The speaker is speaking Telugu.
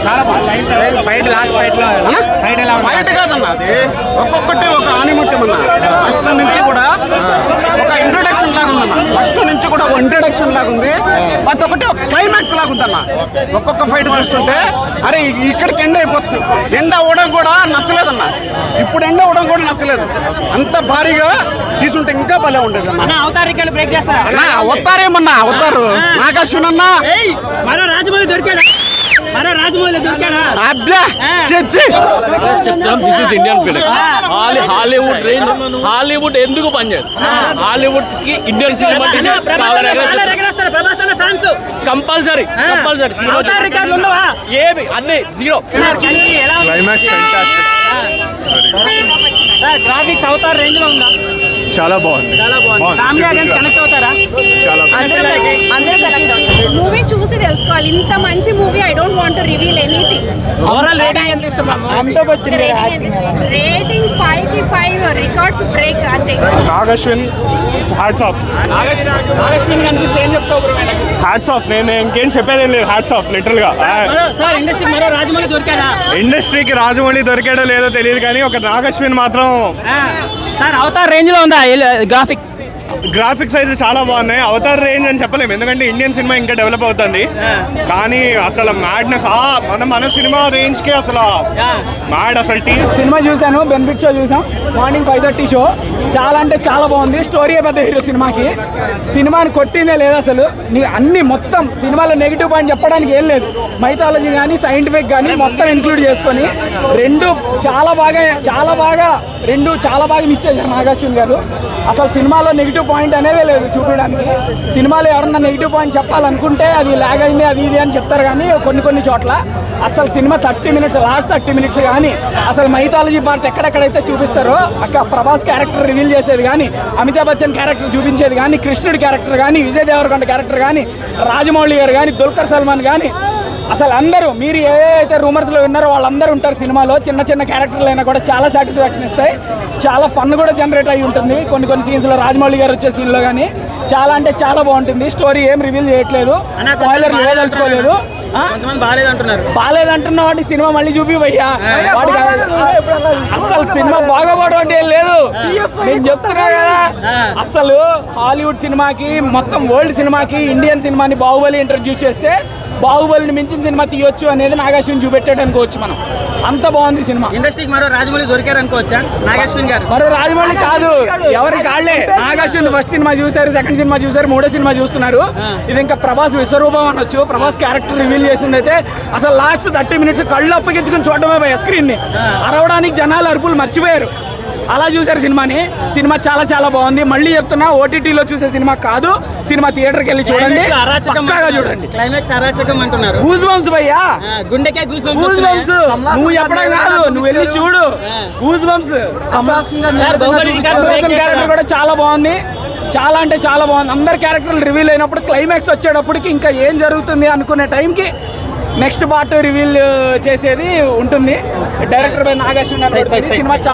చాలా బాగుంది. ఫైట్ లాస్ట్ ఫైట్ కాదన్న, అది ఒక్కొక్కటి ఒక ఆనిముత్యం అన్న. ఫస్ట్ నుంచి కూడా ఒక ఇంట్రొడక్షన్ లాగా ఉందన్న. ఫస్ట్ నుంచి కూడా ఒక ఇంట్రొడక్షన్ లాగా ఉంది. ప్రతి ఒక్కటి ఒక క్లైమాక్స్ లాగా ఉందన్న. ఒక్కొక్క ఫైట్ చూస్తుంటే అరే ఇక్కడికి ఎండ్ అయిపోతుంది. ఎండ అవడం కూడా నచ్చలేదన్న. ఇప్పుడు ఎండ అవడం కూడా నచ్చలేదు. అంత భారీగా తీసుంటే ఇంకా భలే ఉండేది అన్న. వస్తారేమన్నా వస్తారు. నాగార్జున అన్న రాజమౌళి దొరికాడా? హాలీవుడ్ ఎందుకు పనిచేయదు? హాలీవుడ్ కి ఇండియన్ సినిమా కంపల్సరీ ఏమి అన్ని జీరో. గ్రాఫిక్స్ అవతార్ రేంజ్ లో ఉందా? చాలా బాగుంది. మూవీ చూసి తెలుసుకోవాలి. ఇంత మంచి movie. I don't want to reveal anything. Overall rating ఎంత ఇస్తున్నాం? రేటింగ్ 5 కి 5 రికార్డ్స్ బ్రేక్ అంతే. Nagarjuna hats off. నాగార్జున కనిపిస్తే ఏం చెప్తావు బ్రో? Hats off. నేను ఇంకేం చెప్పేదేం లేదు. హ్యాట్స్ ఆఫ్ లిటరల్ గా. సార్ ఇండస్ట్రీ మరో రాజమౌళి దొరికాడా? ఇండస్ట్రీకి రాజమౌళి దొరికాడో లేదో తెలియదు కానీ ఒక నాగార్జున మాత్రం సార్ అవతార్ రేంజ్ లో ఉందా గ్రాఫిక్స్ అయితే చాలా బాగున్నాయి. అవతార్ రేంజ్ అని చెప్పలేము, ఎందుకంటే ఇండియన్ సినిమా ఇంకా డెవలప్ అవుతుంది. కానీ అసలు మ్యాడ్నెస్ మన సినిమా రేంజ్ కి అసలు మ్యాడ్. అసలు సినిమా చూసాను, బెనిఫిట్ షో చూసాం. Morning 5:30 show. చాలా అంటే చాలా బాగుంది. స్టోరీ పెద్ద హీరో సినిమాకి. సినిమాని కొట్టిందే లేదు అసలు. అన్ని మొత్తం సినిమాలో నెగిటివ్ పాయింట్ చెప్పడానికి ఏం లేదు. మైథాలజీ కానీ సైంటిఫిక్ కానీ మొత్తం ఇంక్లూడ్ చేసుకొని రెండు చాలా బాగా మిస్ చేశారు నాగార్జున గారు. అసలు సినిమాలో నెగిటివ్ పాయింట్ అనేది లేదు చూపించడానికి. సినిమాలో ఎవరన్నా నెగిటివ్ పాయింట్ చెప్పాలనుకుంటే అది లాగ్ అయింది అది ఇది అని చెప్తారు. కానీ కొన్ని చోట్ల అసలు సినిమా 30 మినిట్స్ లాస్ట్ 30 మినిట్స్ కానీ అసలు మైథాలజీ పార్ట్ ఎక్కడెక్కడైతే చూపిస్తారో అక్కడ ప్రభాస్ క్యారెక్టర్ రివీల్ చేసేది కానీ, అమితాబ్ బచ్చన్ క్యారెక్టర్ చూపించేది కానీ, కృష్ణుడి క్యారెక్టర్ కానీ, విజయ్ దేవరకొండ క్యారెక్టర్ కానీ, రాజమౌళి గారు కానీ, దుల్కర్ సల్మాన్ కానీ, అసలు అందరూ మీరు ఏవైతే రూమర్స్లో విన్నారో వాళ్ళందరూ ఉంటారు సినిమాలో. చిన్న క్యారెక్టర్లు అయినా కూడా చాలా సాటిస్ఫాక్షన్ ఇస్తాయి. చాలా ఫన్ కూడా జనరేట్ అయ్యి ఉంటుంది. కొన్ని సీన్స్లో రాజమౌళి గారు వచ్చే సీన్లో కానీ చాలా అంటే చాలా బాగుంటుంది. స్టోరీ ఏం రివీల్ చేయట్లేదు, స్పాయిలర్ లేదలుచుకోలేదు. బాగాలేదంటున్నా వాటికి సినిమా మళ్ళీ చూపివయ్యా. వాటికి అసలు సినిమా బాగోపోవడం అంటే ఏం లేదు. నేను చెప్తున్నా కదా, అసలు హాలీవుడ్ సినిమాకి మొత్తం వరల్డ్ సినిమాకి ఇండియన్ సినిమాని బాహుబలి ఇంట్రడ్యూస్ చేస్తే బాహుబలిని మించిన సినిమా తీయొచ్చు అనేది నాగార్జున చూపెట్టాడు అనుకోవచ్చు మనం. అంత బాగుంది సినిమా. ఇండస్ట్రీకి మరో రాజమౌళి దొరికారు అనుకోవచ్చా? నాగార్జున గారు మరో రాజమౌళి కాదు, ఎవరి కాళ్లే. నాగార్జున ఫస్ట్ సినిమా చూసారు, సెకండ్ సినిమా చూసారు, మూడో సినిమా చూస్తున్నారు. ఇది ఇంకా ప్రభాస్ విశ్వరూపం అనొచ్చు. ప్రభాస్ క్యారెక్టర్ రివీల్ చేసింది అయితే అసలు లాస్ట్ 30 మినిట్స్ కళ్ళు అప్పగించుకుని చూడడమే పోయా స్క్రీన్ ని. అరవడానికి జనాలు అరుపులు మర్చిపోయారు. అలా చూసారు సినిమాని. సినిమా చాలా బాగుంది. మళ్ళీ చెప్తున్నా, ఓటీటీలో చూసే సినిమా కాదు, సినిమా థియేటర్కి వెళ్ళి చూడండి, పక్కాగా చూడండి. క్లైమాక్స్ అరాచకం అంటున్నారు. గూస్ బంప్స్ భయ్యా, గుండెకే గూస్ బంప్స్. నువ్వు చెప్పడం కాదు, నువ్వు వెళ్ళి చూడు. Goose bumps. క్యారెక్టర్ కూడా చాలా బాగుంది. చాలా అంటే చాలా బాగుంది. అందరు క్యారెక్టర్లు రివీల్ అయినప్పుడు క్లైమాక్స్ వచ్చేటప్పటికి ఇంకా ఏం జరుగుతుంది అనుకునే టైంకి నెక్స్ట్ పార్ట్ రివీల్ చేసేది ఉంటుంది. Director by Nagarjuna cinema.